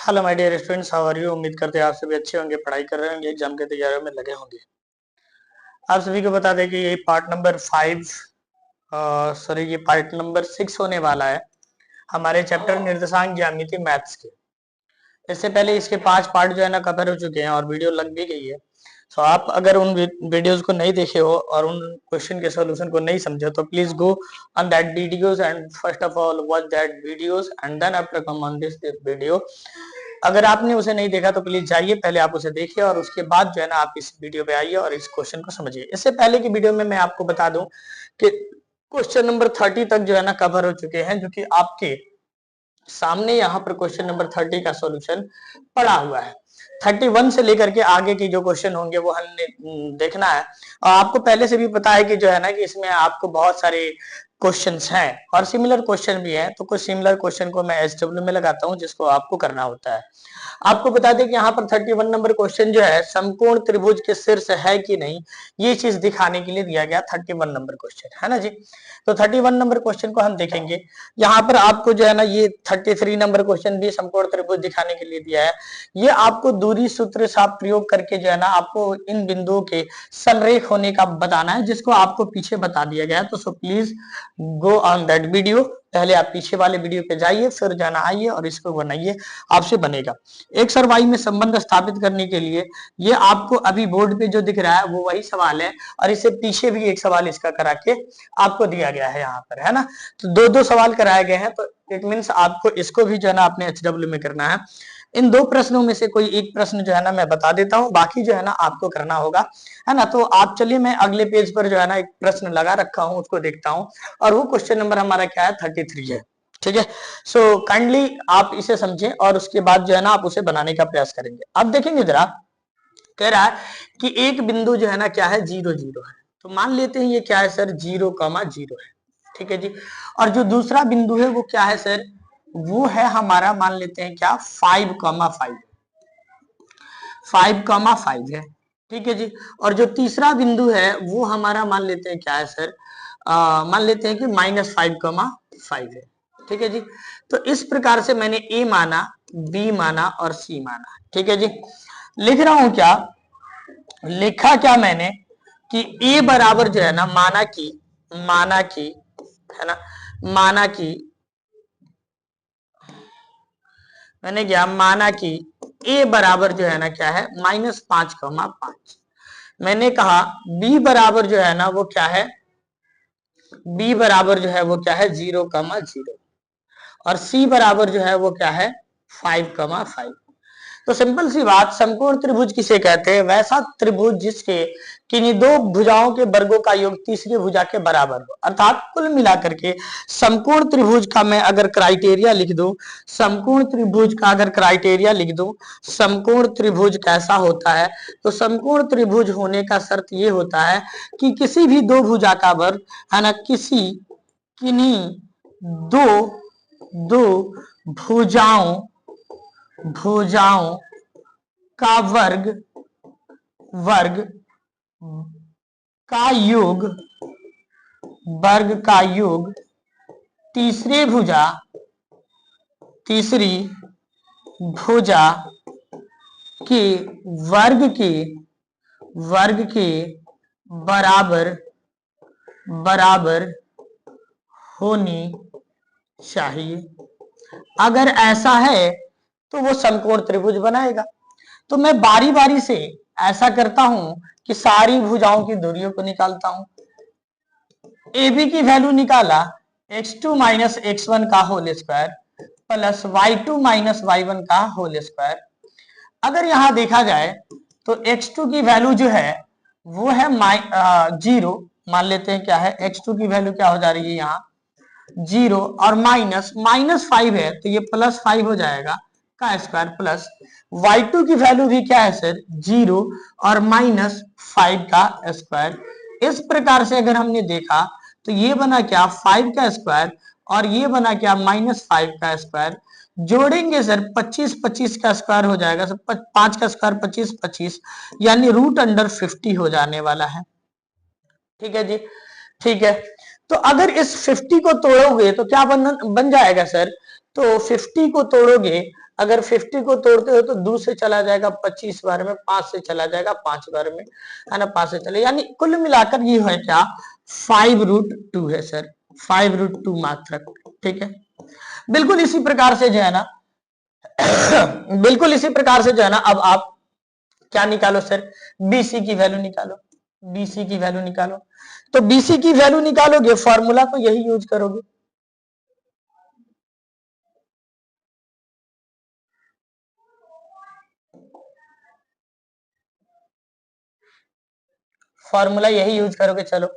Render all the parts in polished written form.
Hello my dear students, how are you. उम्मीद करते हैं आप सभी अच्छे होंगे, पढ़ाई कर रहे होंगे, एग्जाम की तैयारियों में लगे होंगे। आप सभी को बता दें कि ये पार्ट नंबर 5 सॉरी ये पार्ट नंबर 6 होने वाला है हमारे चैप्टर निर्देशांक ज्यामिति मैथ्स के। इससे पहले इसके 5 पार्ट जो है ना कवर हो चुके हैं और वीडियो लग भी गई है। सो आप अगर उन वीडियोस को नहीं देखे हो और उन क्वेश्चन के सॉल्यूशन को नहीं समझे तो please go on that videos and first of all watch that videos and then after come on this video. अगर आपने उसे नहीं देखा तो प्लीज जाइए, पहले आप उसे देखिए और उसके बाद जो है ना आप इस वीडियो पे आइए और इस क्वेश्चन को समझिए। इससे पहले की वीडियो में मैं आपको बता दूं कि क्वेश्चन नंबर 30 तक जो है ना कवर हो चुके हैं, जो कि आपके सामने यहाँ पर क्वेश्चन नंबर 30 का सॉल्यूशन पड़ा हुआ है। 31 से लेकर के आगे की जो क्वेश्चन होंगे वो हमने देखना है। और आपको पहले से भी पता है कि जो है ना कि इसमें आपको बहुत सारे क्वेश्चंस हैं और सिमिलर क्वेश्चन भी हैं, तो कुछ सिमिलर क्वेश्चन को मैं SW में लगाता हूं जिसको आपको करना होता है। आपको बता दें कि यहाँ पर 31 नंबर क्वेश्चन जो है समकोण त्रिभुज के शीर्ष है कि नहीं, ये चीज दिखाने के लिए दिया गया 31 नंबर क्वेश्चन है ना जी। तो 31 नंबर क्वेश्चन को हम देखेंगे। यहाँ पर आपको जो है ना ये 33 नंबर क्वेश्चन भी समकोण त्रिभुज दिखाने के लिए दिया है। ये आपको दूरी सूत्र का प्रयोग करके जो है ना आपको इन बिंदुओं के संरेख होने का बताना है, जिसको आपको पीछे बता दिया गया है। तो so please go on that video. पहले आप पीछे वाले वीडियो पे जाइए, फिर जाना आइए और इसको बनाइए, आपसे बनेगा। एक्स और वाई में संबंध स्थापित करने के लिए ये आपको अभी बोर्ड पे जो दिख रहा है वो वही सवाल है और इससे पीछे भी एक सवाल इसका करा के आपको दिया गया है यहाँ पर, है ना। तो दो दो सवाल कराए गए हैं, तो इट मीन्स आपको इसको भी जो है ना अपने HW में करना है। इन दो प्रश्नों में से कोई एक प्रश्न जो है ना मैं बता देता हूँ, बाकी जो है ना आपको करना होगा, है ना। तो आप चलिए, मैं अगले पेज पर जो है ना एक प्रश्न लगा रखा हूँ उसको देखता हूँ और वो क्वेश्चन नंबर हमारा क्या है, 33 है। ठीक है, सो काइंडली आप इसे समझें और उसके बाद जो है ना आप उसे बनाने का प्रयास करेंगे। अब देखेंगे जरा, कह रहा है कि एक बिंदु जो है ना क्या है, 0 0 है। तो मान लेते हैं ये क्या है सर, 0,0 है। ठीक है जी। और जो दूसरा बिंदु है वो क्या है सर, वो है हमारा, मान लेते हैं क्या, 5,5 5,5 है। ठीक है जी। और जो तीसरा बिंदु है वो हमारा मान लेते हैं क्या है सर, मान लेते हैं कि -5,5 है। ठीक है जी। तो इस प्रकार से मैंने ए माना, बी माना और सी माना। ठीक है जी। लिख रहा हूं क्या, लिखा क्या मैंने कि ए बराबर जो है ना, माना की है ना, माना की मैंने क्या माना कि ए बराबर जो है ना क्या है, -5,5। मैंने कहा बी बराबर जो है ना वो क्या है, बी बराबर जो है वो क्या है, 0,0 और सी बराबर जो है वो क्या है, 5,5। तो सिंपल सी बात, समकोण त्रिभुज किसे कहते हैं, वैसा त्रिभुज जिसके किन्हीं दो भुजाओं के वर्गों का योग तीसरी भुजा के बराबर हो। अर्थात कुल मिलाकर के समकोण त्रिभुज का मैं अगर क्राइटेरिया लिख दूं, समकोण त्रिभुज का अगर क्राइटेरिया लिख दूं, समकोण त्रिभुज कैसा होता है, तो समकोण त्रिभुज होने का शर्त ये होता है कि किसी भी दो भुजा का वर्ग, है ना, किन्हीं दो दो भुजाओं भुजाओं का वर्ग का योग तीसरी भुजा के वर्ग के बराबर होनी चाहिए। अगर ऐसा है तो वो समकोण त्रिभुज बनाएगा। तो मैं बारी बारी से ऐसा करता हूं कि सारी भुजाओं की दूरियों को निकालता हूं। AB की वैल्यू निकाला, x2 माइनस x1 का whole square plus y2 minus y1 का होल स्क्वायर। अगर यहां देखा जाए तो x2 की वैल्यू जो है वो है 0, मान लेते हैं क्या है, x2 की वैल्यू क्या हो जा रही है यहाँ 0 और -5 है तो ये +5 हो जाएगा का स्क्वायर प्लस y2 की वैल्यू भी क्या है सर, 0 और -5 का स्क्वायर। इस प्रकार से अगर हमने देखा तो ये बना क्या, 5 का स्क्वायर और ये बना क्या, -5 का स्क्वायर। जोड़ेंगे सर 25 25 का स्क्वायर हो जाएगा सर, 5 का स्क्वायर 25 25 यानी √50 हो जाने वाला है। ठीक है जी। ठीक है, तो अगर इस 50 को तोड़ोगे तो क्या बन जाएगा सर, तो 50 को तोड़ोगे अगर 50 को तोड़ते हो तो 2 से चला जाएगा 25 बार में, 5 से चला जाएगा 5 बार में, है ना, 5 से चले, यानी कुल मिलाकर ये है क्या 5√2 है सर, 5√2 मात्रक। ठीक है, बिल्कुल इसी प्रकार से जो है ना बिल्कुल इसी प्रकार से जो है ना, अब आप क्या निकालो सर, बीसी की वैल्यू निकालो, बीसी की वैल्यू निकालो। तो बीसी की वैल्यू निकालोगे, फॉर्मूला तो यही यूज करोगे, फॉर्मूला यही यूज करोगे। चलो,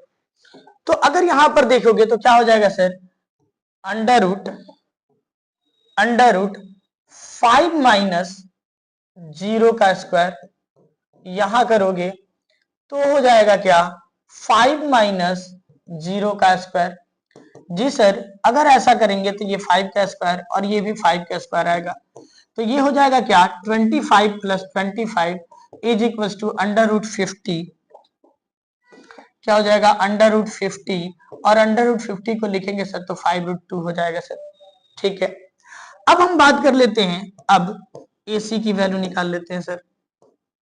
तो अगर यहां पर देखोगे तो क्या हो जाएगा सर, अंडर रूट 5 माइनस 0 का स्क्वायर, यहां करोगे तो हो जाएगा क्या 5 माइनस 0 का स्क्वायर। जी सर, अगर ऐसा करेंगे तो ये 5 का स्क्वायर और ये भी 5 का स्क्वायर आएगा, तो ये हो जाएगा क्या 25 plus 25 is equal to under root 50, क्या हो जाएगा अंडर रूट 50, और अंडर रूट 50 को लिखेंगे सर तो 5√2 हो जाएगा सर। ठीक है, अब हम बात कर लेते हैं, अब AC की वैल्यू निकाल लेते हैं सर।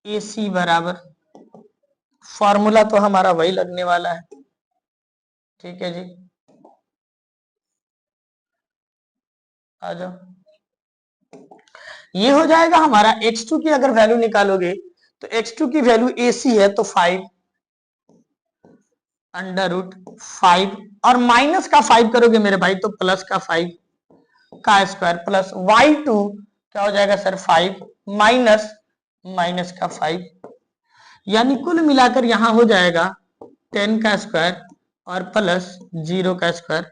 AC बराबर, फॉर्मूला तो हमारा वही लगने वाला है। ठीक है जी, आ जाओ, ये हो जाएगा हमारा x2 की अगर वैल्यू निकालोगे तो x2 की वैल्यू AC है तो 5 अंडर रूट 5, और माइनस का 5 करोगे मेरे भाई तो प्लस का 5 का स्क्वायर प्लस y2 क्या हो जाएगा सर 5 माइनस माइनस का 5, यानी कुल मिलाकर यहां हो जाएगा 10 का स्क्वायर और प्लस 0 का स्क्वायर,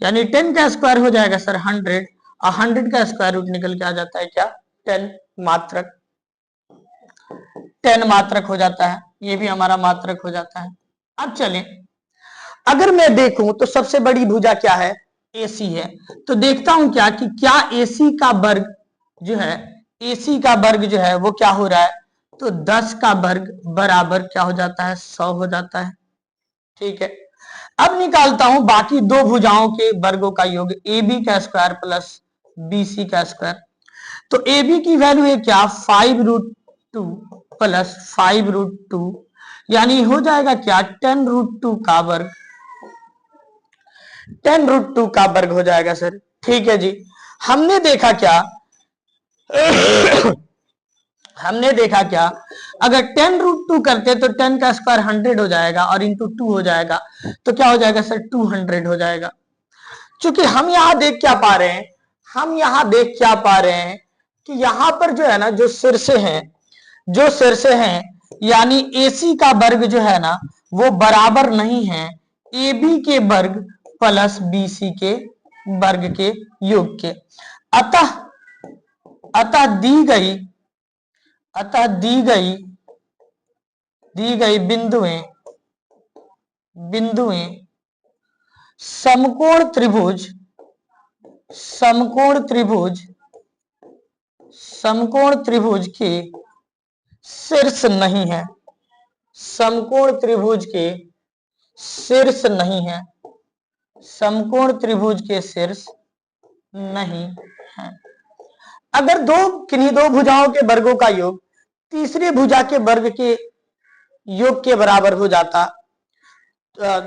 यानी 10 का स्क्वायर हो जाएगा सर 100, और 100 का स्क्वायर रूट निकल के आ जाता है क्या 10 मात्रक, 10 मात्रक हो जाता है, ये भी हमारा मात्रक हो जाता है। अब चलें, अगर मैं देखूं तो सबसे बड़ी भुजा क्या है AC है, तो देखता हूं क्या कि क्या AC का वर्ग जो है, AC का वर्ग जो है वो क्या हो रहा है, तो 10 का वर्ग बराबर क्या हो जाता है 100 हो जाता है। ठीक है, अब निकालता हूं बाकी दो भुजाओं के वर्गों का योग, AB का स्क्वायर प्लस BC का स्क्वायर, तो AB की वैल्यू है क्या 5√2 प्लस 5√2, यानी हो जाएगा क्या 10√2 का वर्ग, 10√2 का वर्ग हो जाएगा सर। ठीक है जी, हमने देखा क्या हमने देखा क्या, अगर 10√2 करते तो 10 का स्क्वायर 100 हो जाएगा और इंटू 2 हो जाएगा, तो क्या हो जाएगा सर 200 हो जाएगा। क्योंकि हम यहां देख क्या पा रहे हैं, हम यहां देख क्या पा रहे हैं कि यहां पर जो है ना जो शीर्षे हैं यानी AC का वर्ग जो है ना वो बराबर नहीं है AB के वर्ग प्लस BC के वर्ग के योग के, अतः अतः दी गई बिंदुएं समकोण त्रिभुज के शीर्ष नहीं है, समकोण त्रिभुज के शीर्ष नहीं है, समकोण त्रिभुज के शीर्ष नहीं है। अगर किन्हीं दो भुजाओं के वर्गों का योग तीसरी भुजा के वर्ग के योग के बराबर हो जाता,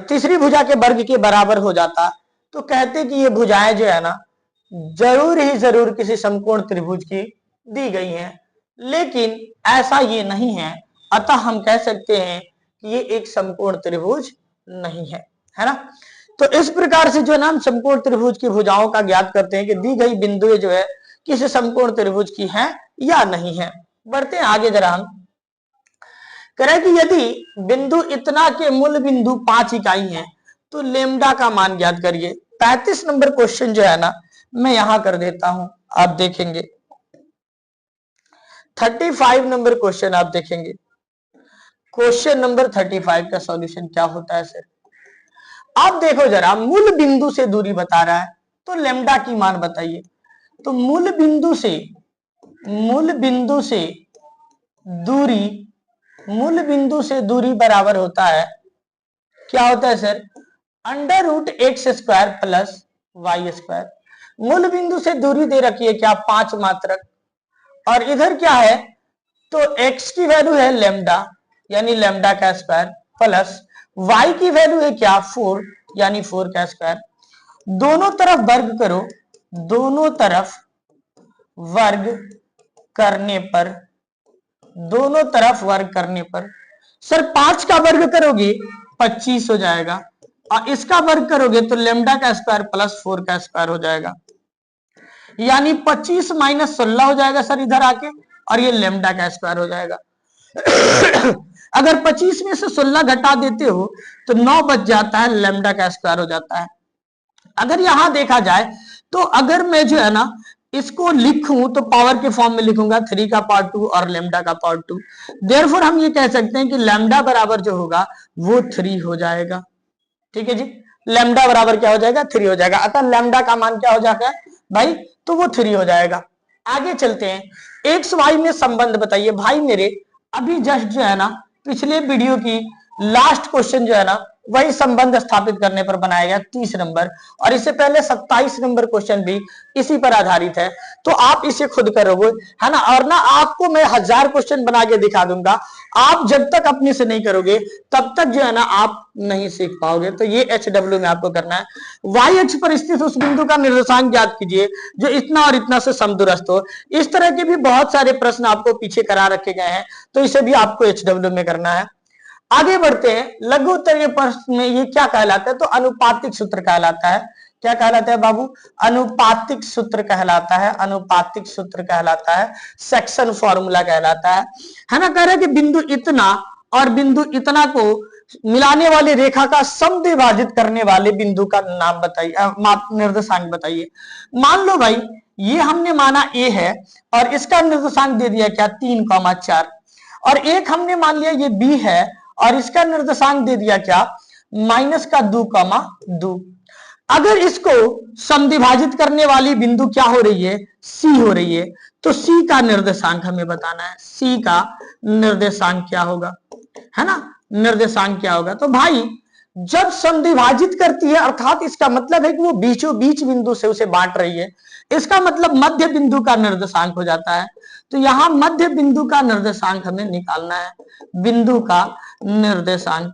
तीसरी भुजा के वर्ग के बराबर हो जाता, तो कहते कि ये भुजाएं जो है ना जरूर किसी समकोण त्रिभुज की दी गई हैं, लेकिन ऐसा ये नहीं है, अतः हम कह सकते हैं कि ये एक समकोण त्रिभुज नहीं है ना। तो इस प्रकार से जो ना हम समकोण त्रिभुज की भुजाओं का ज्ञात करते हैं कि दी गई बिंदुएं जो है किसी समकोण त्रिभुज की हैं या नहीं है। बढ़ते हैं आगे जरा, हम करें कि यदि बिंदु इतना के मूल बिंदु 5 इकाई है तो लेमडा का मान ज्ञात करिए। 35 नंबर क्वेश्चन जो है ना मैं यहां कर देता हूं, आप देखेंगे 35 नंबर क्वेश्चन आप देखेंगे, क्वेश्चन नंबर 35 का सॉल्यूशन क्या होता है सर। आप देखो जरा, मूल बिंदु से दूरी बता रहा है तो लेमडा की मान बताइए। तो मूल बिंदु से दूरी बराबर होता है, क्या होता है sir, under root x square plus y square. मूल बिंदु से दूरी दे रखी है क्या 5 मात्रक, और इधर क्या है तो x की वैल्यू है लैम्डा यानी लैम्डा का स्क्वायर, प्लस y की वैल्यू है क्या 4 यानी 4 का स्क्वायर। दोनों तरफ वर्ग करो, दोनों तरफ वर्ग करने पर, दोनों तरफ वर्ग करने पर सर 5 का वर्ग करोगे 25 हो जाएगा, और इसका वर्ग करोगे तो लैम्डा का स्क्वायर प्लस 4 का स्क्वायर हो जाएगा, यानी 25 माइनस 16 हो जाएगा सर इधर आके, और ये लैम्डा का स्क्वायर हो जाएगा। अगर 25 में से 16 घटा देते हो तो 9 बच जाता है, लैम्डा का स्क्वायर हो जाता है। अगर यहां देखा जाए तो अगर मैं जो है ना इसको लिखूं तो पावर के फॉर्म में लिखूंगा 3 का पावर 2 और लैम्डा का पावर 2, देयरफॉर हम ये कह सकते हैं कि लैम्डा बराबर जो होगा वो 3 हो जाएगा। ठीक है जी, लैम्डा बराबर क्या हो जाएगा 3 हो जाएगा, अतः लैम्डा का मान क्या हो जाएगा भाई तो वो 3 हो जाएगा। आगे चलते हैं, एक्स वाई में संबंध बताइए। भाई मेरे अभी जस्ट जो है ना पिछले वीडियो की लास्ट क्वेश्चन जो है ना वही संबंध स्थापित करने पर बनाया गया 30 नंबर, और इससे पहले 27 नंबर क्वेश्चन भी इसी पर आधारित है, तो आप इसे खुद करोगे है ना, और ना आपको मैं 1000 क्वेश्चन बना के दिखा दूंगा, आप जब तक अपने से नहीं करोगे तब तक जो है ना आप नहीं सीख पाओगे। तो ये HW में आपको करना है। वाई अक्ष पर स्थित उस बिंदु का निर्देशांक ज्ञात कीजिए जो इतना और इतना से समदूरस्थ हो। इस तरह के भी बहुत सारे प्रश्न आपको पीछे करा रखे गए हैं, तो इसे भी आपको HW में करना है। आगे बढ़ते हैं, लघु उत्तरीय प्रश्न में ये क्या कहलाता है तो अनुपातिक सूत्र कहलाता है। क्या कहलाता है बाबू, अनुपातिक सूत्र कहलाता है, अनुपातिक सूत्र कहलाता है, सेक्शन फॉर्मूला कहलाता है ना। कह रहे हैं कि बिंदु इतना और बिंदु इतना को मिलाने वाली रेखा का समद्विभाजित करने वाले बिंदु का नाम बताइए, निर्देशांक बताइए। मान लो भाई ये हमने माना ए है और इसका निर्देशांक दे दिया क्या 3,4, और एक हमने मान लिया ये बी है और इसका निर्देशांक दे दिया क्या -2,2। अगर इसको समद्विभाजित करने वाली बिंदु क्या हो रही है सी हो रही है, तो सी का निर्देशांक हमें बताना है, सी का निर्देशांक क्या होगा है ना, निर्देशांक क्या होगा। तो भाई जब समद्विभाजित करती है अर्थात इसका मतलब है कि वो बीचों बीच बिंदु से उसे बांट रही है, इसका मतलब मध्य बिंदु का निर्देशांक हो जाता है। तो यहां मध्य बिंदु का निर्देशांक हमें निकालना है, बिंदु का निर्देशांक।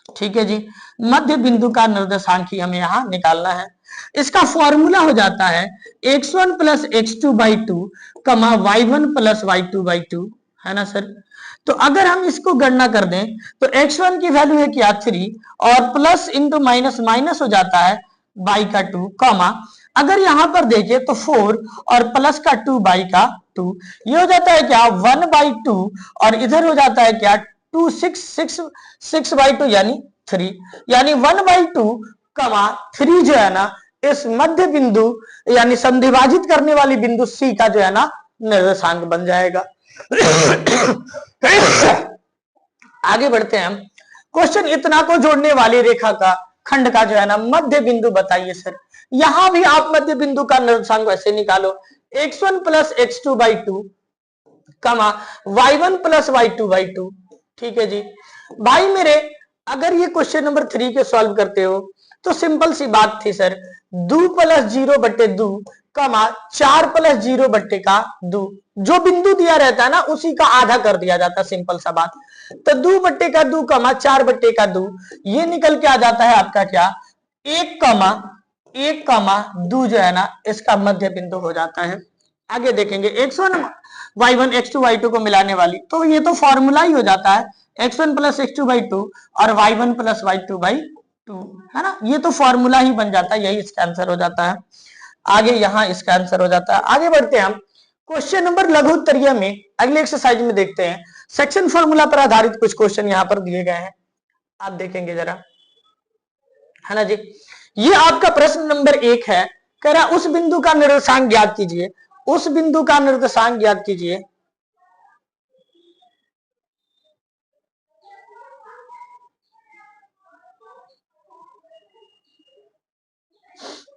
ठीक है जी, मध्य बिंदु का निर्देशांक ही हमें यहां निकालना है। इसका फॉर्मूला हो जाता है x1 plus x2/2 y1 plus y2/2 है ना सर। तो अगर हम इसको गणना कर दें तो x1 की वैल्यू है क्या 3 और प्लस इंटू माइनस माइनस हो जाता है बाई का 2 अगर यहां पर देखें तो 4 और प्लस का 2 बाई का 2, ये हो जाता है क्या 1/2 और इधर हो जाता है क्या 2 6/2 यानी 3, यानी 1/2 3 जो है ना इस मध्य बिंदु यानी समद्विभाजित करने वाली बिंदु सी का जो है ना निर्देशांक बन जाएगा। आगे बढ़ते हैं हम, क्वेश्चन इतना को जोड़ने वाली रेखा का खंड का जो है ना मध्य बिंदु बताइए सर। यहां भी आप मध्य बिंदु का निर्देशांक वैसे निकालो, x1 plus x2/2 y1 plus y2/2। ठीक है जी भाई मेरे, अगर ये क्वेश्चन नंबर 3 के सॉल्व करते हो तो सिंपल सी बात थी सर, 2 प्लस 0/2 4 प्लस 0/2, जो बिंदु दिया रहता है ना उसी का आधा कर दिया जाता है, सिंपल सा बात। तो 2/2 4/2 ये निकल के आ जाता है आपका क्या 1,2 जो है ना इसका मध्य बिंदु हो जाता है। आगे देखेंगे x1 y1 x2 y2 को मिलाने वाली, तो ये तो फॉर्मूला ही हो जाता है x1 प्लस x2/2 और y1 प्लस y2/2 है ना, ये तो फॉर्मूला ही बन जाता है, यही इसका आंसर हो जाता है। आगे यहाँ इसका आंसर हो जाता है। आगे बढ़ते हैं हम क्वेश्चन नंबर लघु उत्तरीय में, अगले एक्सरसाइज में देखते हैं। सेक्शन फॉर्मूला पर आधारित कुछ क्वेश्चन यहाँ पर दिए गए हैं, आप देखेंगे जरा है ना जी। ये आपका प्रश्न नंबर 1 है, कह रहा उस बिंदु का निर्देशांक ज्ञात कीजिए, उस बिंदु का निर्देशांक ज्ञात कीजिए।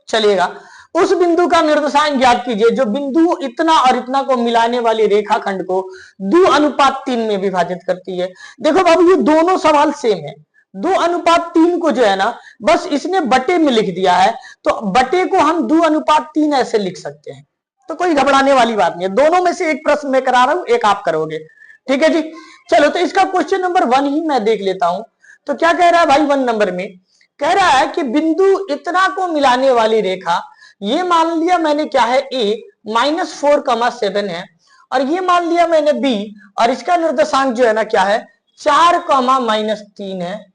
चलिएगा, उस बिंदु का निर्देशांक ज्ञात कीजिए जो बिंदु इतना और इतना को मिलाने वाली रेखाखंड को 2:3 में विभाजित करती है। देखो बाबू ये दोनों सवाल सेम है, 2:3 को जो है ना बस इसने बटे में लिख दिया है, तो बटे को हम 2:3 ऐसे लिख सकते हैं। तो कोई घबराने वाली बात नहीं है, दोनों में से एक प्रश्न मैं करा रहा हूं, एक आप करोगे। ठीक है जी, चलो तो इसका क्वेश्चन नंबर 1 ही मैं देख लेता हूं। तो क्या कह रहा है भाई 1 नंबर में, कह रहा है कि बिंदु इतना को मिलाने वाली रेखा, ये मान लिया मैंने क्या है a -4,7 है, और ये मान लिया मैंने b, और इसका निर्देशांक जो है ना क्या है 4,-3 है,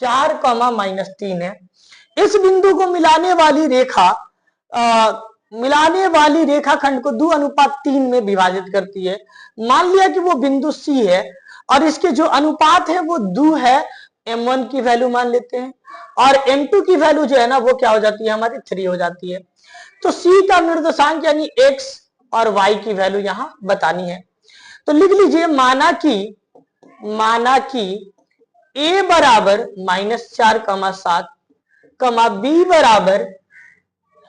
4,-3 है। इस बिंदु को मिलाने वाली रेखाखंड को 2:3 में विभाजित करती है। मान लिया कि वो बिंदु C है, और इसके जो अनुपात है वो 2 है, m1 की वैल्यू मान लेते हैं, और m2 की वैल्यू जो है ना वो क्या हो जाती है हमारी 3 हो जाती है। तो C का निर्देशांक यानी x और y की वैल्यू यहां बतानी है। तो लिख लीजिए, माना कि a बराबर -4,7, b बराबर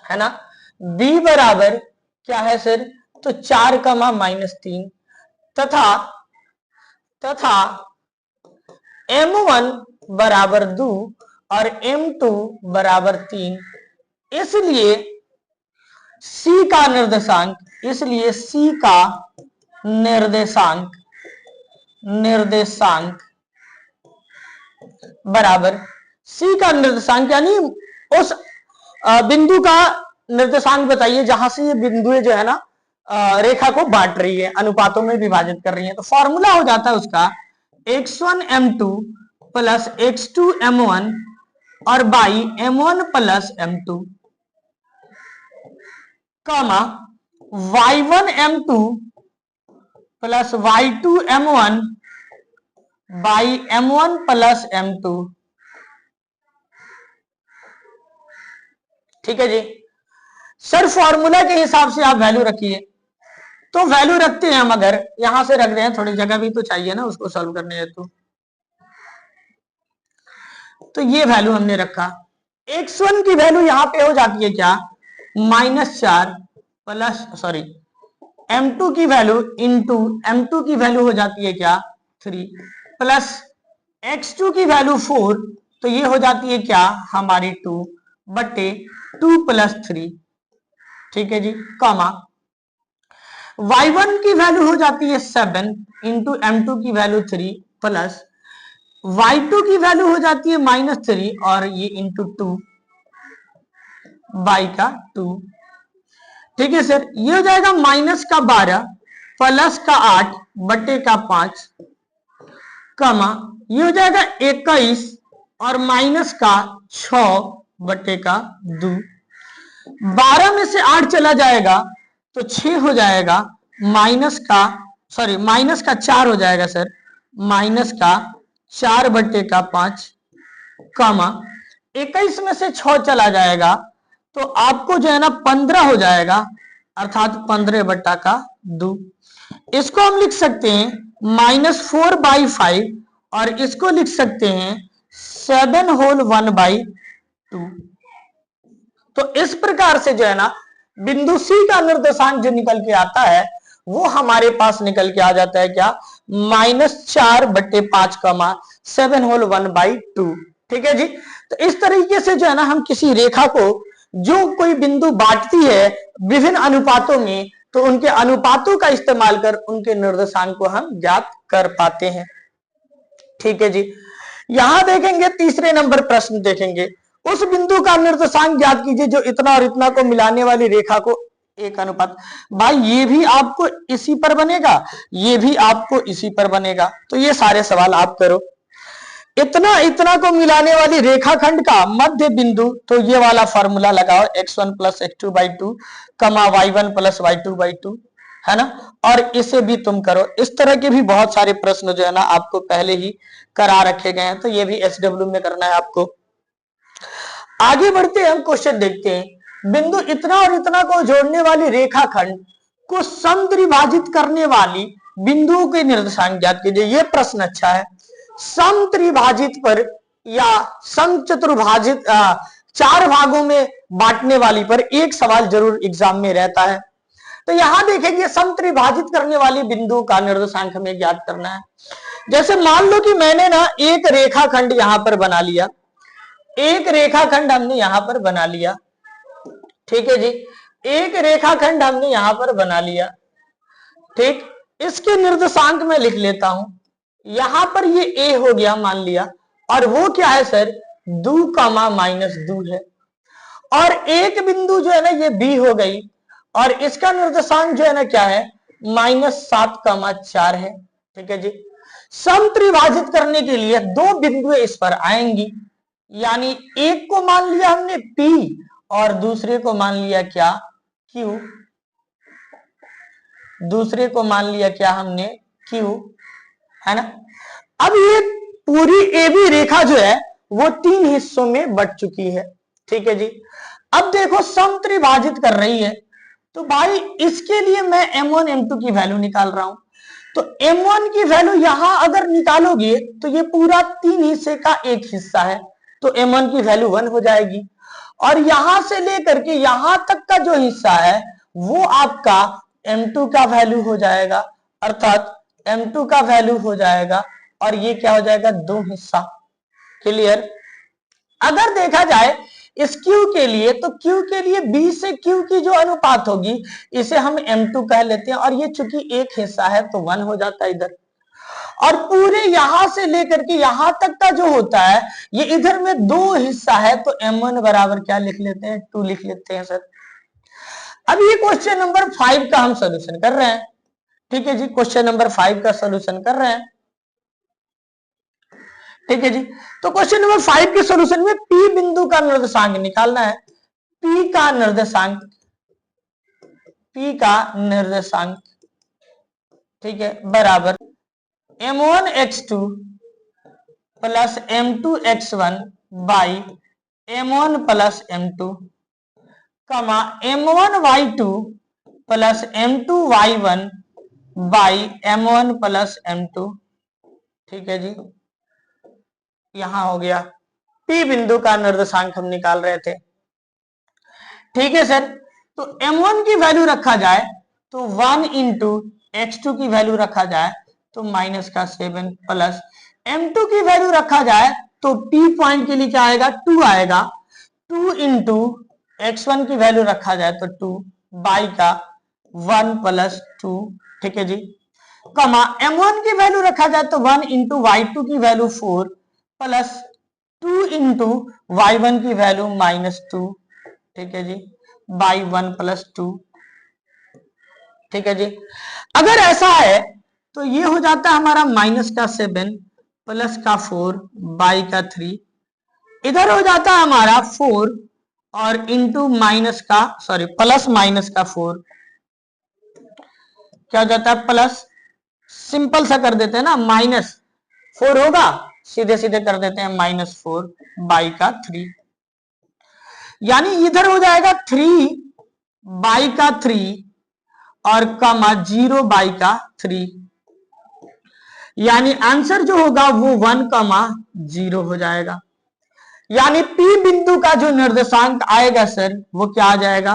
है ना, b बराबर क्या है सर, तो 4,-3, तथा m1 बराबर 2 और m2 बराबर 3। इसलिए C का निर्देशांक बराबर C का निर्देशांक यानी उस बिंदु का निर्देशांक बताइए जहां से ये बिंदुएं जो है ना रेखा को बांट रही है, अनुपातों में विभाजित कर रही है। तो फॉर्मूला हो जाता है उसका x1 m2 plus x2 m1 और बाई m1 प्लस m2 कमा y1 m2 plus y2 m1 by m1 plus m2। ठीक है जी सर, फॉर्मूला के हिसाब से आप वैल्यू रखिए। तो वैल्यू रखते हैं हम, अगर यहां से रख रहे हैं, थोड़ी जगह भी तो चाहिए ना उसको सॉल्व करने हेतु। तो ये वैल्यू हमने रखा, x1 की वैल्यू यहां पे हो जाती है क्या -4 प्लस m2 की वैल्यू इंटू m2 की वैल्यू हो जाती है क्या 3 प्लस x2 की वैल्यू 4, तो ये हो जाती है क्या हमारी 2 बटे 2 प्लस 3। ठीक है जी, कॉमा y1 की वैल्यू हो जाती है 7 इंटू m2 की वैल्यू 3 प्लस y2 की वैल्यू हो जाती है -3 और ये इंटू 2 बाई का 2। ठीक है सर, ये हो जाएगा -12 प्लस का 8 बटे का 5 कमा ये हो जाएगा 21 और माइनस का 6 बटे का 2। 12 में से 8 चला जाएगा तो 6 हो जाएगा, माइनस का 4 हो जाएगा सर, माइनस का 4 बटे का 5 कमा 21 में से 6 चला जाएगा तो आपको जो है ना 15 हो जाएगा, अर्थात 15 बटा का 2। इसको हम लिख सकते हैं -4/5 और इसको लिख सकते हैं 7 होल 1/2। तो इस प्रकार से जो है ना बिंदु C का निर्देशांक जो निकल के आता है वो हमारे पास निकल के आ जाता है क्या -4/5 7 होल 1/2। ठीक है जी, तो इस तरीके से जो है ना हम किसी रेखा को जो कोई बिंदु बांटती है विभिन्न अनुपातों में, तो उनके अनुपातों का इस्तेमाल कर उनके निर्देशांक को हम ज्ञात कर पाते हैं। ठीक है जी, यहां देखेंगे तीसरे नंबर प्रश्न देखेंगे, उस बिंदु का निर्देशांक ज्ञात कीजिए जो इतना और इतना को मिलाने वाली रेखा को एक अनुपात। भाई ये भी आपको इसी पर बनेगा, ये भी आपको इसी पर बनेगा, तो ये सारे सवाल आप करो। इतना इतना को मिलाने वाली रेखाखंड का मध्य बिंदु, तो ये वाला फॉर्मूला लगाओ x1 प्लस x2/2 कमा y1 प्लस y2/2, है ना, और इसे भी तुम करो। इस तरह के भी बहुत सारे प्रश्न जो है ना आपको पहले ही करा रखे गए हैं, तो ये भी SW में करना है आपको। आगे बढ़ते हैं, हम क्वेश्चन देखते हैं। बिंदु इतना और इतना को जोड़ने वाली रेखाखंड को समत्रिभाजित करने वाली बिंदुओं के निर्देशांक ज्ञात कीजिए। ये प्रश्न अच्छा है। समत्रिभाजित पर या समचतुर्भाजित 4 भागों में बांटने वाली पर एक सवाल जरूर एग्जाम में रहता है। तो यहां देखेंगे समत्रिभाजित करने वाली बिंदु का निर्देशांक हमें ज्ञात करना है। जैसे मान लो कि मैंने ना एक रेखाखंड यहां पर बना लिया, एक रेखाखंड हमने यहां पर बना लिया, ठीक है जी, एक रेखाखंड हमने यहां पर बना लिया, ठीक। इसके निर्देशांक में लिख लेता हूं, यहां पर ये ए हो गया मान लिया, और वो क्या है सर, 2, -2 है, और एक बिंदु जो है ना ये बी हो गई, और इसका निर्देशांक जो है ना क्या है, -7, 4 है, ठीक है जी। सम त्रिभाजित करने के लिए दो बिंदु इस पर आएंगी, यानी एक को मान लिया हमने P और दूसरे को मान लिया क्या, Q, दूसरे को मान लिया क्या हमने Q, है ना। अब ये पूरी AB रेखा जो है वो 3 हिस्सों में बट चुकी है, ठीक है जी। अब देखो सम त्रिभाजित कर रही है, तो भाई इसके लिए मैं M1 M2 की वैल्यू निकाल रहा हूं, तो M1 की वैल्यू यहां अगर निकालोगे तो ये पूरा 3 हिस्से का एक हिस्सा है, तो M1 की वैल्यू 1 हो जाएगी, और यहां से लेकर के यहां तक का जो हिस्सा है वो आपका M2 का वैल्यू हो जाएगा, अर्थात M2 का वैल्यू हो जाएगा, और ये क्या हो जाएगा, 2 हिस्सा। क्लियर। अगर देखा जाए इस Q के लिए, तो Q के लिए B से Q की जो अनुपात होगी इसे हम M2 कह लेते हैं, और ये चूंकि एक हिस्सा है तो 1 हो जाता है इधर, और पूरे यहां से लेकर के यहां तक का जो होता है ये इधर में 2 हिस्सा है, तो M1 बराबर क्या लिख लेते हैं, 2 लिख लेते हैं सर। अब ये क्वेश्चन नंबर 5 का हम सोल्यूशन कर रहे हैं, ठीक है जी, क्वेश्चन नंबर 5 का सोल्यूशन कर रहे हैं, ठीक है जी। तो क्वेश्चन नंबर 5 के सोल्यूशन में P बिंदु का निर्देशांक निकालना है, P का निर्देशांक, P का निर्देशांक, ठीक है, बराबर M1x2 plus M2x1 by M1 plus M2, कमा M1y2 plus M2y1 by M1 plus M2, ठीक है जी। यहां हो गया P बिंदु का निर्देशांक हम निकाल रहे थे, ठीक है सर। तो M1 की वैल्यू रखा जाए तो 1 इंटू x2 की वैल्यू रखा जाए तो -7 प्लस M2 की वैल्यू रखा जाए तो P पॉइंट के लिए क्या आएगा, 2 आएगा, 2 इंटू x1 की वैल्यू रखा जाए तो 2 बाई का 1 प्लस 2, ठीक है जी, कमा M1 की वैल्यू रखा जाए तो 1 इंटू y2 की वैल्यू 4 प्लस 2 इंटू y1 की वैल्यू -2, ठीक है जी, बाई 1 प्लस 2, ठीक है जी। अगर ऐसा है तो ये हो जाता है हमारा -7 प्लस का 4 बाई का 3, इधर हो जाता है हमारा 4 और इंटू प्लस माइनस का 4, क्या हो जाता है, प्लस, सिंपल सा कर देते हैं ना, -4 होगा, सीधे सीधे कर देते हैं -4 बाई का 3, यानी इधर हो जाएगा 3 बाई का 3 और कमा 0 बाई का 3, यानी आंसर जो होगा वो 1, 0 हो जाएगा, यानी P बिंदु का जो निर्देशांक आएगा सर वो क्या आ जाएगा,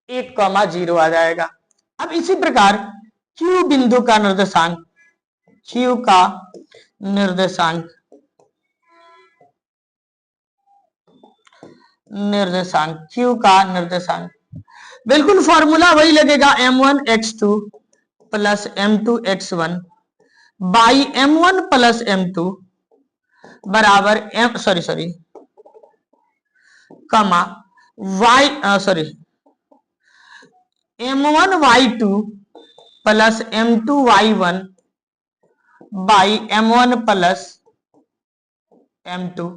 1, 0 आ जाएगा। अब इसी प्रकार Q बिंदु का निर्देशांक, Q का निर्देशांक, Q का निर्देशांक बिल्कुल फॉर्मूला वही लगेगा, M1x2 plus M2x1 by M1 plus M2 बराबर कमा M1y2 plus M2y1 by M1 plus M2,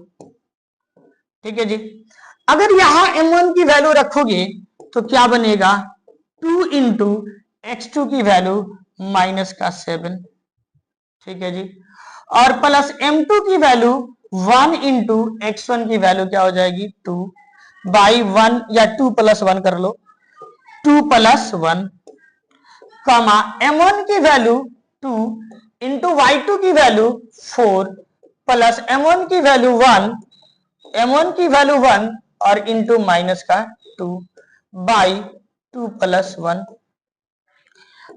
ठीक है जी। अगर यहां M1 की वैल्यू रखोगे तो क्या बनेगा, 2 इंटू x2 की वैल्यू -7, ठीक है जी, और प्लस M2 की वैल्यू 1 इंटू x1 की वैल्यू क्या हो जाएगी, 2 बाई 1 या 2 प्लस 1 कर लो, 2 प्लस 1, कमा M1 की वैल्यू 2 इंटू y2 की वैल्यू 4 प्लस M1 की वैल्यू 1, M1 की वैल्यू 1 और इंटू माइनस का 2 बाई 2 प्लस 1,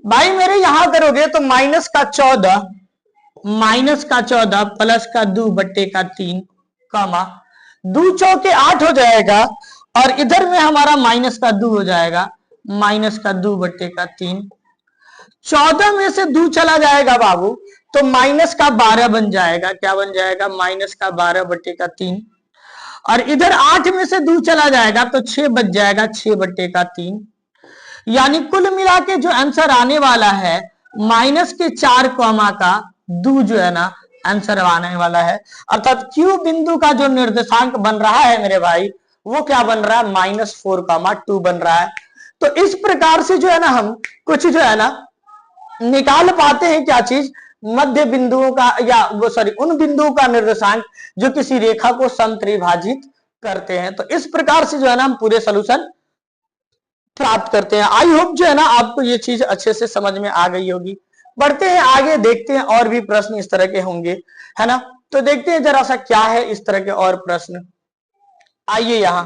भाई मेरे यहां करोगे तो -14 माइनस का 14 प्लस का 2/3 कॉमा 2×4 = 8 हो जाएगा और इधर में हमारा माइनस का 2 हो जाएगा, माइनस का 2/3। 14 में से 2 चला जाएगा बाबू तो माइनस का 12 बन जाएगा। क्या बन जाएगा? माइनस का 12/3। और इधर 8 में से 2 चला जाएगा तो 6 बच जाएगा, 6/3। यानी कुल मिला के जो आंसर आने वाला है माइनस के 4 कॉमा का 2 जो है ना आंसर आने वाला है। अर्थात क्यू बिंदु का जो निर्देशांक बन रहा है मेरे भाई वो क्या बन रहा है? -4,2 बन रहा है। तो इस प्रकार से जो है ना हम कुछ जो है ना निकाल पाते हैं क्या चीज? मध्य बिंदुओं का या वो सॉरी उन बिंदुओं का निर्देशांक जो किसी रेखा को संत्रिभाजित करते हैं। तो इस प्रकार से जो है ना हम पूरे सोल्यूशन प्राप्त करते हैं। आई होप जो है ना आपको ये चीज अच्छे से समझ में आ गई होगी। बढ़ते हैं आगे, देखते हैं और भी प्रश्न इस तरह के होंगे, है ना। तो देखते हैं जरा सा क्या है इस तरह के और प्रश्न। आइए यहां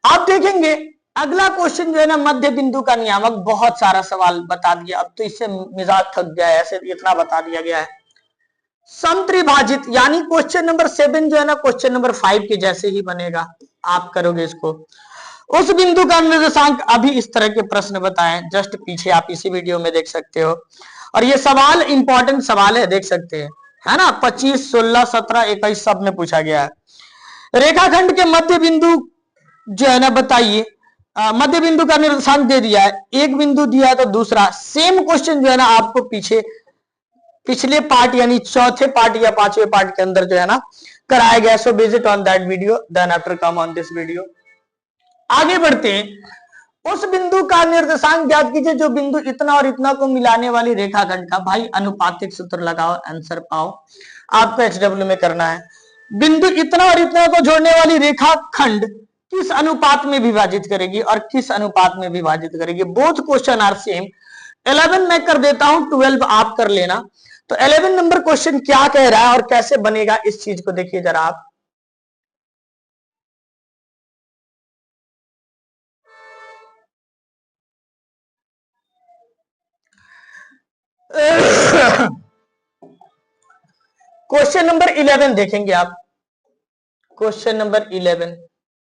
आप देखेंगे अगला क्वेश्चन जो है ना मध्य बिंदु का नियामक, बहुत सारा सवाल बता दिया, अब तो इससे मिजाज थक गया है, ऐसे इतना बता दिया गया है। समत्रिभाजित यानी क्वेश्चन नंबर 7 जो है ना क्वेश्चन नंबर 5 के जैसे ही बनेगा, आप करोगे इसको। उस बिंदु का निर्देशांक, अभी इस तरह के प्रश्न बताएं, जस्ट पीछे आप इसी वीडियो में देख सकते हो। और ये सवाल इंपॉर्टेंट सवाल है, देख सकते हैं, है ना। 25, 16, 17, 21 सब में पूछा गया है। रेखाखंड के मध्य बिंदु जो है ना बताइए, मध्य बिंदु का निर्देशांक दे दिया है, एक बिंदु दिया है तो दूसरा। सेम क्वेश्चन जो है ना आपको पीछे पिछले पार्ट यानी चौथे पार्ट या 5वें पार्ट के अंदर जो है ना कराया गया। So visit on that video, then after come on this video. आगे बढ़ते हैं। उस बिंदु का निर्देशांक ज्ञात कीजिए जो बिंदु इतना और इतना को मिलाने वाली रेखाखंड का। भाई अनुपातिक सूत्र लगाओ, आंसर पाओ। आपको HW में करना है। बिंदु इतना और इतना को जोड़ने वाली रेखाखंड किस अनुपात में विभाजित करेगी और किस अनुपात में विभाजित करेगी? Both question are same. 11 मैं कर देता हूं, 12 आप कर लेना। तो 11 नंबर क्वेश्चन क्या कह रहा है और कैसे बनेगा इस चीज को देखिए जरा आप। क्वेश्चन नंबर 11 देखेंगे आप। क्वेश्चन नंबर 11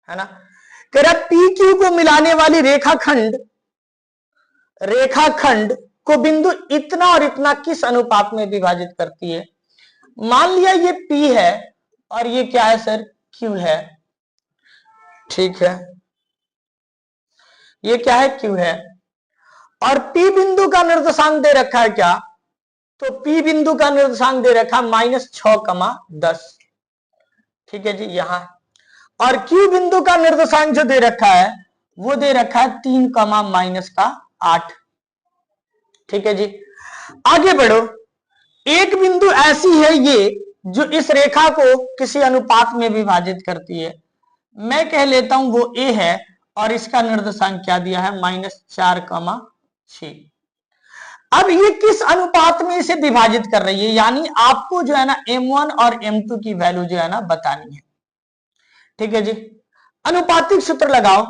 है ना, कह रहा पी क्यू को मिलाने वाली रेखाखंड को बिंदु इतना और इतना किस अनुपात में विभाजित करती है? मान लिया ये P है और ये क्या है सर? Q है, ठीक है। ये क्या है? Q है। और P बिंदु का निर्देशांक दे रखा है क्या? तो P बिंदु का निर्देशांक दे रखा -6,10, ठीक है जी यहां। और Q बिंदु का निर्देशांक जो दे रखा है वो दे रखा है 3,-8, ठीक है जी। आगे बढ़ो। एक बिंदु ऐसी है ये जो इस रेखा को किसी अनुपात में विभाजित करती है। मैं कह लेता हूं वो A है और इसका निर्देशांक क्या दिया है? -4,6। अब ये किस अनुपात में इसे विभाजित कर रही है, यानी आपको जो है ना M1 और M2 की वैल्यू जो है ना बतानी है, ठीक है जी। अनुपातिक सूत्र लगाओ।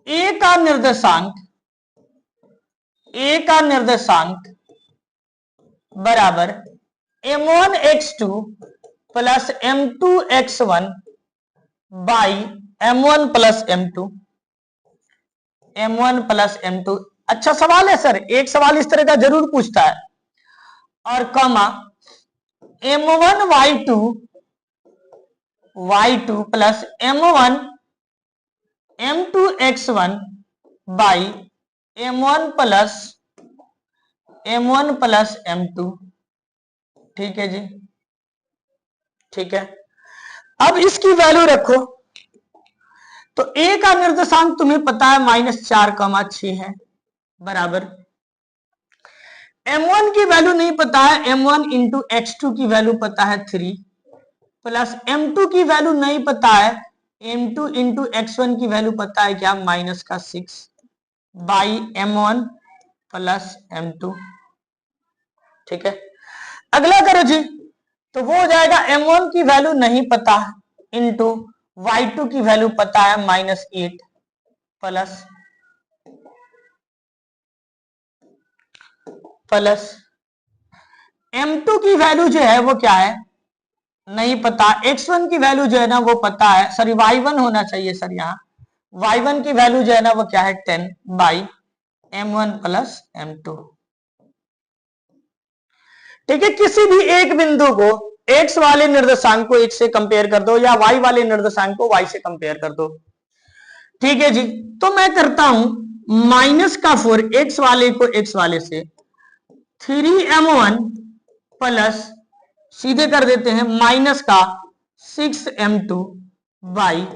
A का निर्देशांक बराबर M1x2 plus M2x1 by M1 plus M2। अच्छा सवाल है सर, एक सवाल इस तरह का जरूर पूछता है। और comma M1y2 plus M2x1 by M1 plus M2, ठीक है जी, ठीक है। अब इसकी वैल्यू रखो। तो A का निर्देशांक तुम्हें पता है -4,6 है, बराबर M1 की वैल्यू नहीं पता है, M1 इंटू x2 की वैल्यू पता है 3, प्लस M2 की वैल्यू नहीं पता है, M2 इंटू x1 की वैल्यू पता है क्या? -6 बाई M1 प्लस M2, ठीक है। अगला करो जी, तो वो हो जाएगा M1 की वैल्यू नहीं पता इंटू y2 की वैल्यू पता है -8 प्लस m2 की वैल्यू जो है वो क्या है नहीं पता, x1 की वैल्यू जो है ना वो पता है, सॉरी y1 होना चाहिए सर, यहाँ y1 की वैल्यू जो है ना वो क्या है 10 बाई m1 प्लस m2। ठीक है, किसी भी एक बिंदु को x वाले निर्देशांक को x से कंपेयर कर दो या y वाले निर्देशांक को y से कंपेयर कर दो। ठीक है जी, तो मैं करता हूं माइनस का 4 x वाले को x वाले से 3m1 प्लस सीधे कर देते हैं माइनस का 6m2 by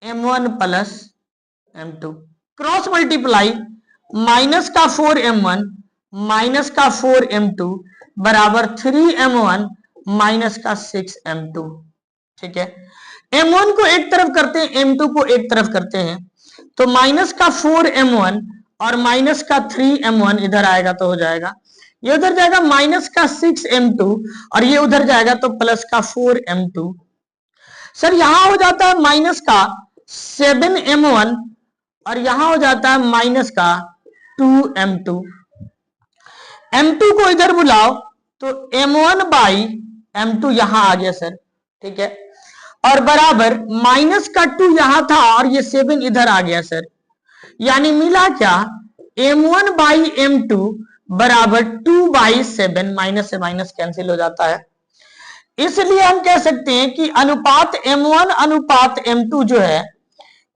m1 plus m2 cross multiply minus का 4m1 माइनस का 4m2 बराबर 3m1 माइनस का 6m2। ठीक है, m1 को एक तरफ करते हैं, m2 को एक तरफ करते हैं, तो माइनस का 4m1 और माइनस का 3m1 इधर आएगा तो हो जाएगा, ये उधर जाएगा माइनस का 6m2 और ये उधर जाएगा तो प्लस का 4m2। सर यहां हो जाता है माइनस का 7m1 और यहां हो जाता है माइनस का 2m2। m2 को इधर बुलाओ तो m1 बाई m2 यहां आ गया सर। ठीक है, और बराबर माइनस का 2 यहां था और ये 7 इधर आ गया सर, यानी मिला क्या m1 बाई m2 बराबर 2 बाई 7, माइनस से माइनस कैंसिल हो जाता है। इसलिए हम कह सकते हैं कि अनुपात m1 अनुपात m2 जो है,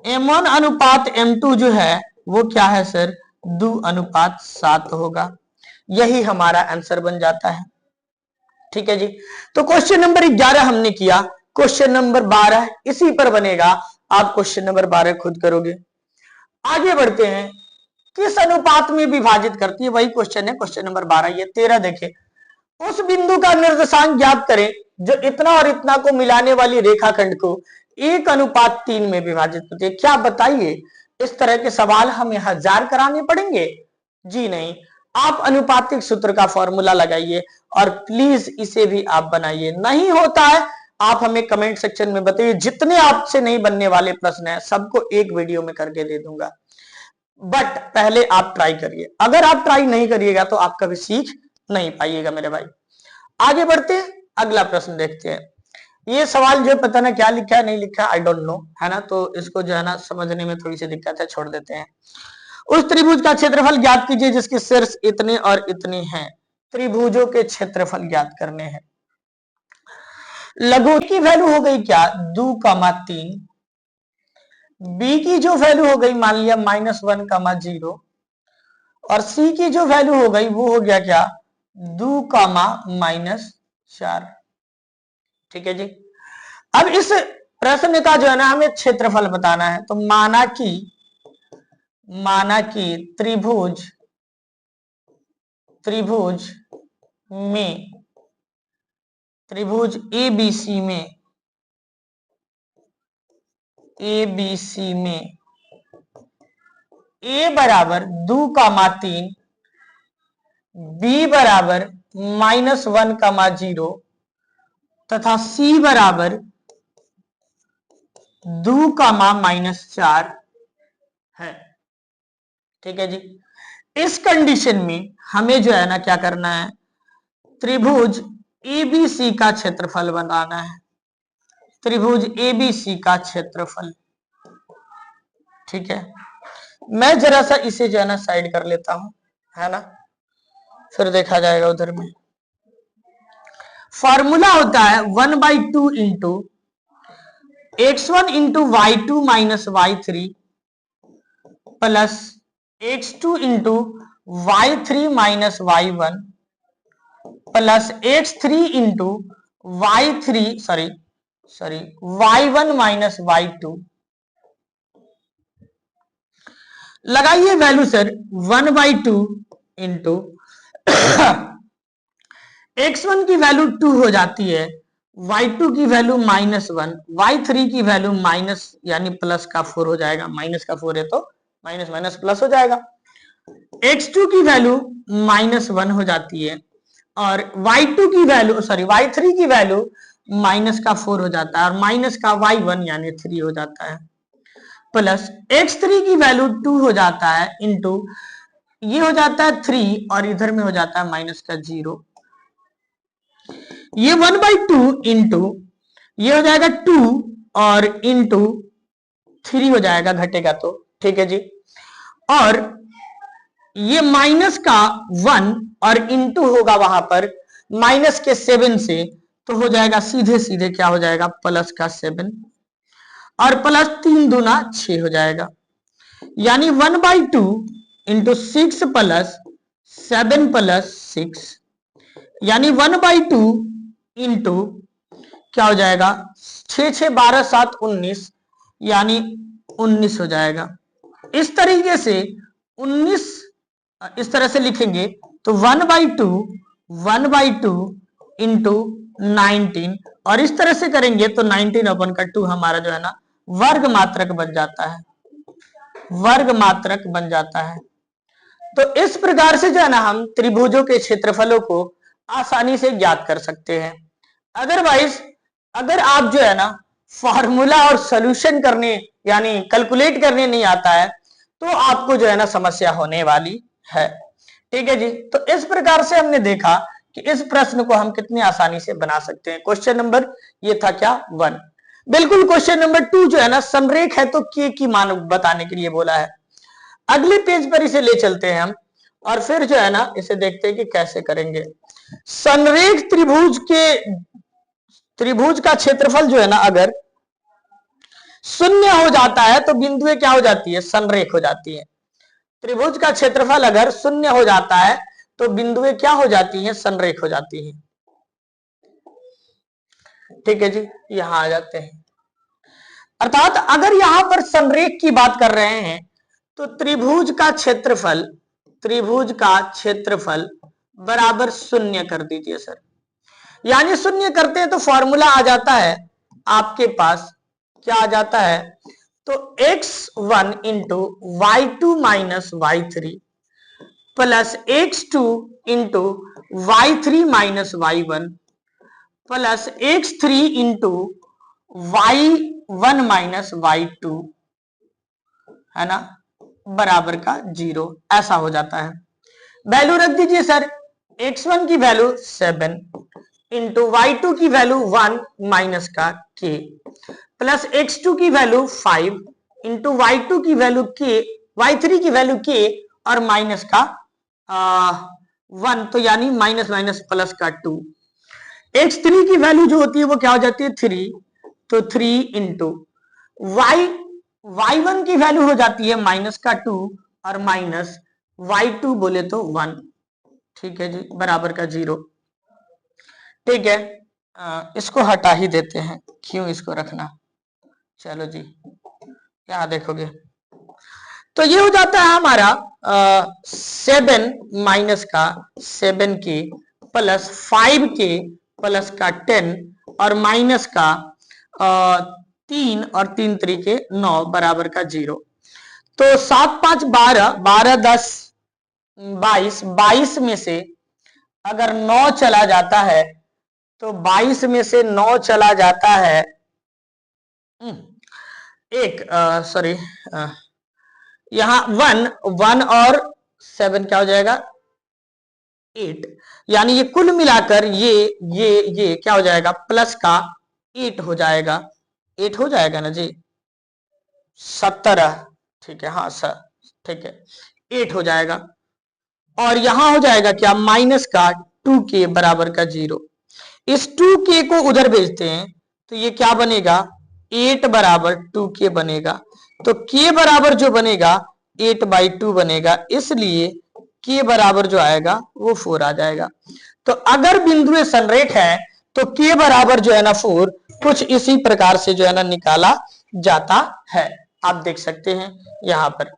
m1 अनुपात m2 जो है वो क्या है सर 2:7 होगा। यही हमारा आंसर बन जाता है। ठीक है जी, तो क्वेश्चन नंबर 11 हमने किया, क्वेश्चन नंबर 12 इसी पर बनेगा, आप क्वेश्चन नंबर 12 खुद करोगे। आगे बढ़ते हैं, किस अनुपात में विभाजित करती है, वही क्वेश्चन है क्वेश्चन नंबर 12। ये 13 देखें, उस बिंदु का निर्देशांक ज्ञात करें जो इतना और इतना को मिलाने वाली रेखाखंड को 1:3 में विभाजित करती है। क्या बताइए, इस तरह के सवाल हमें 1000 कराने पड़ेंगे? जी नहीं, आप अनुपातिक सूत्र का फॉर्मूला लगाइए और प्लीज इसे भी आप बनाइए। नहीं होता है आप हमें कमेंट सेक्शन में बताइए, जितने आपसे नहीं बनने वाले प्रश्न हैं सबको एक वीडियो में करके दे दूंगा, बट पहले आप ट्राई करिए। अगर आप ट्राई नहीं करिएगा तो आप कभी सीख नहीं पाइएगा मेरे भाई। आगे बढ़ते हैं, अगला प्रश्न देखते हैं। ये सवाल जो पता ना क्या लिखा है नहीं लिखा, आई डोंट नो, है ना, तो इसको जो है ना समझने में थोड़ी सी दिक्कत है, छोड़ देते हैं। उस त्रिभुज का क्षेत्रफल ज्ञात कीजिए जिसके शीर्ष इतने और इतने हैं। त्रिभुजों के क्षेत्रफल ज्ञात करने हैं। लघु की वैल्यू हो गई क्या 2,3, बी की जो वैल्यू हो गई मान लिया -1,0 और सी की जो वैल्यू हो गई वो हो गया क्या 2,-4। ठीक है जी, अब इस प्रश्न का जो है ना हमें क्षेत्रफल बताना है, तो माना कि त्रिभुज ABC में A बराबर 2,3, B बराबर -1,0 तथा C बराबर 2,-4 है। ठीक है जी, इस कंडीशन में हमें जो है ना क्या करना है, त्रिभुज ABC का क्षेत्रफल बनाना है। त्रिभुज ABC का क्षेत्रफल, ठीक है, मैं जरा सा इसे जो है ना साइड कर लेता हूं, है ना, फिर देखा जाएगा उधर में। फॉर्मूला होता है 1/2 into x1 into y2 minus y3 plus x2 into y3 minus y1 plus x3 into y1 minus y2। लगाइए वैल्यू सर 1/2 इंटू x1 की वैल्यू 2 हो जाती है, y2 की वैल्यू -1, y3 की वैल्यू माइनस यानी प्लस का 4 हो जाएगा, माइनस का 4 है तो माइनस माइनस प्लस हो जाएगा। x2 की वैल्यू -1 हो जाती है और y3 की वैल्यू माइनस का 4 हो जाता है और माइनस का y1 यानी 3 हो जाता है, प्लस x3 की वैल्यू 2 हो जाता है इंटू ये हो जाता है 3 और इधर में हो जाता है माइनस का 0 ये 1/2 इंटू ये हो जाएगा 2 और इंटू 3 हो जाएगा, घटेगा तो, ठीक है जी। और ये माइनस का 1 और इंटू होगा वहां पर माइनस के 7 से, तो हो जाएगा सीधे सीधे क्या हो जाएगा, प्लस का 7 और प्लस 3 दूना 6 हो जाएगा। यानी 1/2 इंटू 6 प्लस 7 प्लस 6, यानी 1/2 इंटू क्या हो जाएगा, 6 6 12 7 19, यानी 19 हो जाएगा। इस तरीके से 19 इस तरह से लिखेंगे तो 1/2 इंटू 19, और इस तरह से करेंगे तो 19/2 हमारा जो है ना वर्ग मात्रक बन जाता है, वर्ग मात्रक बन जाता है। तो इस प्रकार से जो है ना हम त्रिभुजों के क्षेत्रफलों को आसानी से ज्ञात कर सकते हैं। अदरवाइज अगर आप जो है ना फॉर्मूला और सॉल्यूशन करने यानी कैलकुलेट करने नहीं आता है तो आपको जो है ना समस्या होने वाली है, ठीक है जी। तो इस प्रकार से हमने देखा कि इस प्रश्न को हम कितनी आसानी से बना सकते हैं। क्वेश्चन नंबर ये था क्या 1। बिल्कुल क्वेश्चन नंबर 2 जो है ना संरेख है तो के की मान बताने के लिए बोला है। अगले पेज पर इसे ले चलते हैं हम और फिर जो है ना इसे देखते हैं कि कैसे करेंगे। संरेख त्रिभुज का क्षेत्रफल जो है ना अगर शून्य हो जाता है तो बिंदुएं क्या हो जाती है, संरेख हो जाती है। त्रिभुज का क्षेत्रफल अगर शून्य हो जाता है तो बिंदुएं क्या हो जाती हैं, संरेख हो जाती हैं, ठीक है जी। यहां आ जाते हैं, अर्थात अगर यहां पर संरेख की बात कर रहे हैं तो त्रिभुज का क्षेत्रफल बराबर शून्य कर दीजिए सर। यानी शून्य करते हैं तो फॉर्मूला आ जाता है आपके पास, क्या आ जाता है, तो x1 into y2 minus y3 plus x2 into y3 minus y1 plus x3 into y1 minus y2, है ना, बराबर का 0। ऐसा हो जाता है। वैल्यू रख दीजिए सर, x1 की वैल्यू 7 इंटू y2 की वैल्यू 1 माइनस का k प्लस x2 की वैल्यू 5 इंटू y2 की वैल्यू k, y3 की वैल्यू k और माइनस का 1, तो यानी माइनस माइनस प्लस का 2। x3 की वैल्यू जो होती है वो क्या हो जाती है 3, तो 3 इंटू y1 की वैल्यू हो जाती है माइनस का 2 और माइनस y2 बोले तो 1, ठीक है जी, बराबर का 0। ठीक है, इसको हटा ही देते हैं, क्यों इसको रखना। चलो जी, यहां देखोगे तो ये हो जाता है हमारा 7 माइनस का 7k प्लस 5k प्लस का 10 और माइनस का 3 और 3 तरीके 9 बराबर का 0। तो 7 5 12, 12 10 22, 22 में से अगर 9 चला जाता है तो 22 में से 9 चला जाता है एक सॉरी यहां 1 और 7 क्या हो जाएगा 8, यानी ये कुल मिलाकर ये क्या हो जाएगा प्लस का 8 हो जाएगा, 8 हो जाएगा ना जी, 17, ठीक है, हाँ सर, ठीक है, 8 हो जाएगा। और यहां हो जाएगा क्या माइनस का 2k बराबर का 0। इस 2k को उधर भेजते हैं तो ये क्या बनेगा 8 बराबर 2k बनेगा, तो k बराबर जो बनेगा 8/2 बनेगा, इसलिए k बराबर जो आएगा वो 4 आ जाएगा। तो अगर बिंदु संरेख है तो k बराबर जो है ना 4 कुछ इसी प्रकार से जो है ना निकाला जाता है। आप देख सकते हैं यहां पर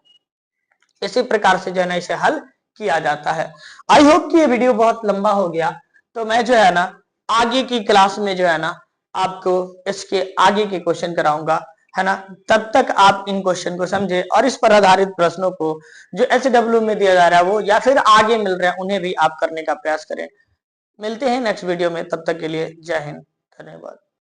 इसी प्रकार से जो है ना इसे हल किया जाता है। आई होप कि ये वीडियो बहुत लंबा हो गया, तो मैं जो है ना आगे की क्लास में जो है ना आपको इसके आगे के क्वेश्चन कराऊंगा, है ना। तब तक आप इन क्वेश्चन को समझे और इस पर आधारित प्रश्नों को जो HW में दिया जा रहा है वो या फिर आगे मिल रहे हैं उन्हें भी आप करने का प्रयास करें। मिलते हैं नेक्स्ट वीडियो में, तब तक के लिए जय हिंद, धन्यवाद।